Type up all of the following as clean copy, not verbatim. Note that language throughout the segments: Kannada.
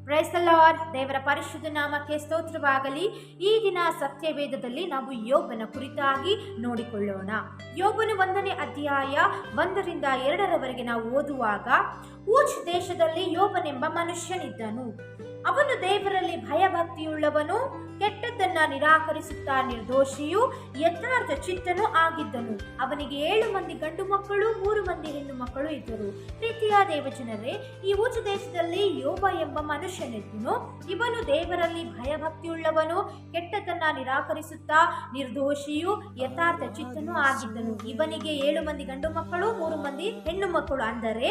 Praise the lord. ದೇವರ ಪರಿಶುದ್ಧ ನಾಮಕ್ಕೆ ಸ್ತೋತ್ರವಾಗಲಿ. ಈ ದಿನ ಸತ್ಯವೇದದಲ್ಲಿ ನಾವು ಯೋಬನ ಕುರಿತಾಗಿ ನೋಡಿಕೊಳ್ಳೋಣ. ಯೋಬನು 1ನೇ ಅಧ್ಯಾಯ 1ರಿಂದ 2ರವರೆಗೆ ನಾವು ಓದುವಾಗ, ಊಚ್ ದೇಶದಲ್ಲಿ ಯೋಬನೆಂಬ ಮನುಷ್ಯನಿದ್ದನು. ಅವನು ದೇವರಲ್ಲಿ ಭಯಭಕ್ತಿಯುಳ್ಳವನು, ಕೆಟ್ಟದ್ದನ್ನ ನಿರಾಕರಿಸುತ್ತಾ ನಿರ್ದೋಷಿಯು, ಯಥಾರ್ಥ ಚಿತ್ತನೂ ಆಗಿದ್ದನು. ಅವನಿಗೆ 7 ಮಂದಿ ಗಂಡು ಮಕ್ಕಳು, 3 ಮಂದಿ ಹೆಣ್ಣು ಮಕ್ಕಳು ಇದ್ದರು. ಪ್ರೀತಿಯ ದೇವಜನರೇ, ಈ ಊಚ ದೇಶದಲ್ಲಿ ಯೋಬ ಎಂಬ ಮನುಷ್ಯನಿದ್ದನು. ಇವನು ದೇವರಲ್ಲಿ ಭಯಭಕ್ತಿಯುಳ್ಳವನು, ಕೆಟ್ಟದ್ದನ್ನ ನಿರಾಕರಿಸುತ್ತಾ ನಿರ್ದೋಷಿಯು, ಯಥಾರ್ಥ ಚಿತ್ತನೂ ಆಗಿದ್ದನು. ಇವನಿಗೆ 7 ಮಂದಿ ಗಂಡು ಮಕ್ಕಳು, 3 ಮಂದಿ ಹೆಣ್ಣು ಮಕ್ಕಳು, ಅಂದರೆ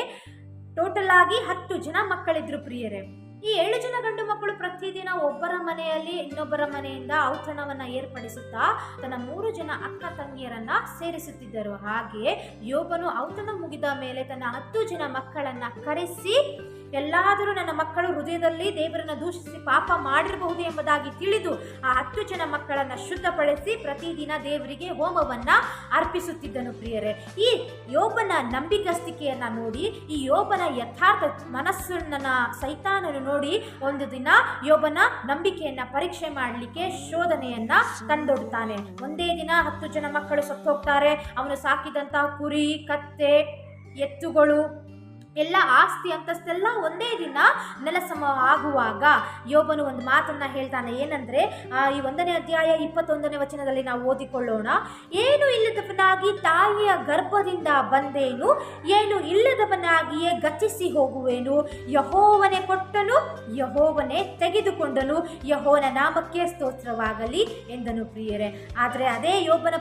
ಟೋಟಲ್ ಆಗಿ 10 ಜನ ಮಕ್ಕಳಿದ್ರು ಪ್ರಿಯರೇ. ಈ 7 ಜನ ಗಂಡು ಮಕ್ಕಳು ಪ್ರತಿದಿನ ಒಬ್ಬರ ಮನೆಯಲ್ಲಿ ಇನ್ನೊಬ್ಬರ ಮನೆಯಿಂದ ಔತಣವನ್ನ ಏರ್ಪಡಿಸುತ್ತಾ ತನ್ನ 3 ಜನ ಅಕ್ಕ ತಂಗಿಯರನ್ನ ಸೇರಿಸುತ್ತಿದ್ದರು. ಹಾಗೆ ಯೋಬನು ಔತಣ ಮುಗಿದ ಮೇಲೆ ತನ್ನ 10 ಜನ ಮಕ್ಕಳನ್ನ ಕರೆಸಿ, ಎಲ್ಲಾದರೂ ನನ್ನ ಮಕ್ಕಳು ಹೃದಯದಲ್ಲಿ ದೇವರನ್ನ ದೂಷಿಸಿ ಪಾಪ ಮಾಡಿರಬಹುದು ಎಂಬುದಾಗಿ ತಿಳಿದು ಆ 10 ಜನ ಮಕ್ಕಳನ್ನ ಶುದ್ಧಪಡಿಸಿ ಪ್ರತಿದಿನ ದೇವರಿಗೆ ಹೋಮವನ್ನ ಅರ್ಪಿಸುತ್ತಿದ್ದನು ಪ್ರಿಯರೇ. ಈ ಯೋಬನ ನಂಬಿಕಸ್ತಿಕೆಯನ್ನ ನೋಡಿ, ಈ ಯೋಬನ ಯಥಾರ್ಥ ಮನಸ್ಸನ್ನ ಸೈತಾನನು ನೋಡಿ ಒಂದು ದಿನ ಯೋಬನ ನಂಬಿಕೆಯನ್ನ ಪರೀಕ್ಷೆ ಮಾಡಲಿಕ್ಕೆ ಶೋಧನೆಯನ್ನ ತಂದೊಡ್ತಾನೆ. ಒಂದೇ ದಿನ 10 ಜನ ಮಕ್ಕಳು ಸತ್ತು ಹೋಗ್ತಾರೆ. ಅವನು ಸಾಕಿದಂತಹ ಕುರಿ, ಕತ್ತೆ, ಎತ್ತುಗಳು, ಎಲ್ಲ ಆಸ್ತಿ ಅಂತಸ್ತೆಲ್ಲ ಒಂದೇ ದಿನ ನೆಲಸಮ ಆಗುವಾಗ ಯೋಬನು ಒಂದು ಮಾತನ್ನ ಹೇಳ್ತಾನೆ. ಏನಂದ್ರೆ ಈ 1ನೇ ಅಧ್ಯಾಯ 21ನೇ ವಚನದಲ್ಲಿ ನಾವು ಓದಿಕೊಳ್ಳೋಣ. ಏನು ಇಲ್ಲದವನಾಗಿ ತಾಯಿಯ ಗರ್ಭದಿಂದ ಬಂದೇನು, ಏನು ಇಲ್ಲದವನಾಗಿಯೇ ಗತಿಸಿ ಹೋಗುವೆನು. ಯೆಹೋವನೇ ಕೊಟ್ಟನು, ಯೆಹೋವನೇ ತೆಗೆದುಕೊಂಡನು, ಯೆಹೋವನ ನಾಮಕ್ಕೆ ಸ್ತೋತ್ರವಾಗಲಿ ಎಂದನು ಪ್ರಿಯರೇ. ಆದರೆ ಅದೇ ಯೋಬನ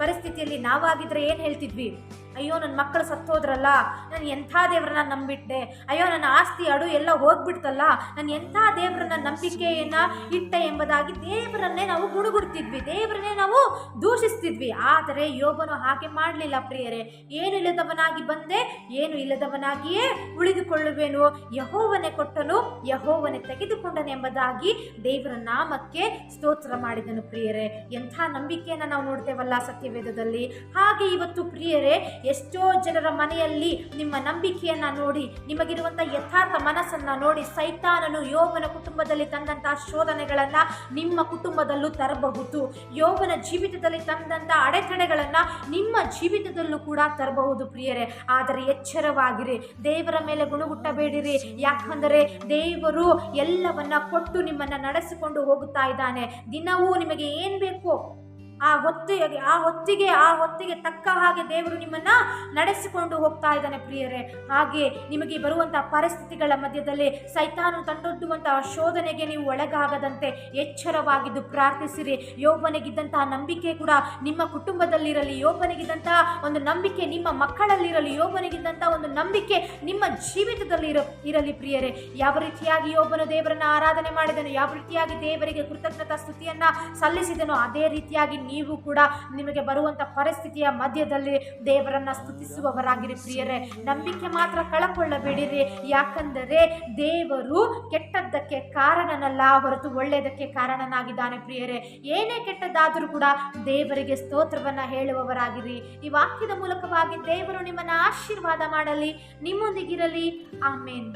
ಪರಿಸ್ಥಿತಿಯಲ್ಲಿ ನಾವಾಗಿದ್ರೆ ಏನು ಹೇಳ್ತಿದ್ವಿ? ಅಯ್ಯೋ, ನನ್ನ ಮಕ್ಕಳು ಸತ್ತೋದ್ರಲ್ಲ, ನಾನು ಎಂಥ ದೇವರನ್ನ ನಂಬಿಟ್ಟೆ, ಅಯ್ಯೋ ನನ್ನ ಆಸ್ತಿ ಅಡು ಎಲ್ಲ ಹೋಗ್ಬಿಡ್ತಲ್ಲ, ನಾನು ಎಂಥ ದೇವರನ್ನ ನಂಬಿಕೆಯನ್ನ ಇಟ್ಟೆ ಎಂಬುದಾಗಿ ದೇವರನ್ನೇ ನಾವು ಗುಣಗುಡ್ತಿದ್ವಿ, ದೇವರನ್ನೇ ನಾವು ದೂಷಿಸ್ತಿದ್ವಿ. ಆದರೆ ಯೋಬನು ಹಾಗೆ ಮಾಡಲಿಲ್ಲ ಪ್ರಿಯರೇ. ಏನು ಇಲ್ಲದವನಾಗಿ ಬಂದೆ, ಏನು ಇಲ್ಲದವನಾಗಿಯೇ ಉಳಿದುಕೊಳ್ಳುವೆನು. ಯೆಹೋವನೇ ಕೊಟ್ಟನು, ಯೆಹೋವನೇ ತೆಗೆದುಕೊಂಡನು ಎಂಬುದಾಗಿ ದೇವರ ನಾಮಕ್ಕೆ ಸ್ತೋತ್ರ ಮಾಡಿದನು ಪ್ರಿಯರೇ. ಎಂಥ ನಂಬಿಕೆಯನ್ನು ನಾವು ನೋಡ್ತೇವಲ್ಲ ಸತ್ಯವೇದದಲ್ಲಿ. ಹಾಗೆ ಇವತ್ತು ಪ್ರಿಯರೇ, ಎಷ್ಟೋ ಜನರ ಮನೆಯಲ್ಲಿ ನಿಮ್ಮ ನಂಬಿಕೆಯನ್ನ ನೋಡಿ, ನಿಮಗಿರುವಂಥ ಯಥಾರ್ಥ ಮನಸ್ಸನ್ನ ನೋಡಿ ಸೈತಾನನು ಯೋಬನ ಕುಟುಂಬದಲ್ಲಿ ತಂದಂತಹ ಶೋಧನೆಗಳನ್ನ ನಿಮ್ಮ ಕುಟುಂಬದಲ್ಲೂ ತರಬಹುದು. ಯೋಬನ ಜೀವಿತದಲ್ಲಿ ತಂದಂಥ ಅಡೆತಡೆಗಳನ್ನ ನಿಮ್ಮ ಜೀವಿತದಲ್ಲೂ ಕೂಡ ತರಬಹುದು ಪ್ರಿಯರೇ. ಆದರೆ ಎಚ್ಚರವಾಗಿರಿ, ದೇವರ ಮೇಲೆ ಗುಣಗುಟ್ಟಬೇಡಿರಿ. ಯಾಕಂದರೆ ದೇವರು ಎಲ್ಲವನ್ನ ಕೊಟ್ಟು ನಿಮ್ಮನ್ನ ನಡೆಸಿಕೊಂಡು ಹೋಗುತ್ತಾ ಇದ್ದಾನೆ. ದಿನವೂ ನಿಮಗೆ ಏನ್ ಬೇಕು ಆ ಹೊತ್ತಿಗೆ ತಕ್ಕ ಹಾಗೆ ದೇವರು ನಿಮ್ಮನ್ನ ನಡೆಸಿಕೊಂಡು ಹೋಗ್ತಾ ಇದ್ದಾನೆ ಪ್ರಿಯರೇ. ಹಾಗೆ ನಿಮಗೆ ಬರುವಂತಹ ಪರಿಸ್ಥಿತಿಗಳ ಮಧ್ಯದಲ್ಲಿ ಸೈತಾನು ತಂದೊಡ್ಡುವಂತಹ ಶೋಧನೆಗೆ ನೀವು ಒಳಗಾಗದಂತೆ ಎಚ್ಚರವಾಗಿದ್ದು ಪ್ರಾರ್ಥಿಸಿರಿ. ಯೋಬನಿಗಿದ್ದಂತಹ ನಂಬಿಕೆ ಕೂಡ ನಿಮ್ಮ ಕುಟುಂಬದಲ್ಲಿರಲಿ, ಯೋಬನಿಗಿದ್ದಂತಹ ಒಂದು ನಂಬಿಕೆ ನಿಮ್ಮ ಮಕ್ಕಳಲ್ಲಿರಲಿ, ಯೋಬನಿಗಿದ್ದಂತಹ ಒಂದು ನಂಬಿಕೆ ನಿಮ್ಮ ಜೀವಿತದಲ್ಲಿ ಇರಲಿ ಪ್ರಿಯರೇ. ಯಾವ ರೀತಿಯಾಗಿ ಯೋಬನು ದೇವರನ್ನ ಆರಾಧನೆ ಮಾಡಿದನು, ಯಾವ ರೀತಿಯಾಗಿ ದೇವರಿಗೆ ಕೃತಜ್ಞತಾ ಸ್ತುತಿಯನ್ನ ಸಲ್ಲಿಸಿದನು, ಅದೇ ರೀತಿಯಾಗಿ ನೀವು ಕೂಡ ನಿಮಗೆ ಬರುವಂತ ಪರಿಸ್ಥಿತಿಯ ಮಧ್ಯದಲ್ಲಿ ದೇವರನ್ನ ಸ್ತುತಿಸುವವರಾಗಿರಿ ಪ್ರಿಯರೇ. ನಂಬಿಕೆ ಮಾತ್ರ ಕಳಕೊಳ್ಳಬೇಡಿರಿ. ಯಾಕಂದರೆ ದೇವರು ಕೆಟ್ಟದ್ದಕ್ಕೆ ಕಾರಣನಲ್ಲ, ಹೊರತು ಒಳ್ಳೆಯದಕ್ಕೆ ಕಾರಣನಾಗಿದ್ದಾನೆ ಪ್ರಿಯರೇ. ಏನೇ ಕೆಟ್ಟದ್ದಾದರೂ ಕೂಡ ದೇವರಿಗೆ ಸ್ತೋತ್ರವನ್ನ ಹೇಳುವವರಾಗಿರಿ. ಈ ವಾಕ್ಯದ ಮೂಲಕವಾಗಿ ದೇವರು ನಿಮ್ಮನ್ನ ಆಶೀರ್ವಾದ ಮಾಡಲಿ, ನಿಮ್ಮೊಂದಿಗಿರಲಿ. ಆಮೇನ್.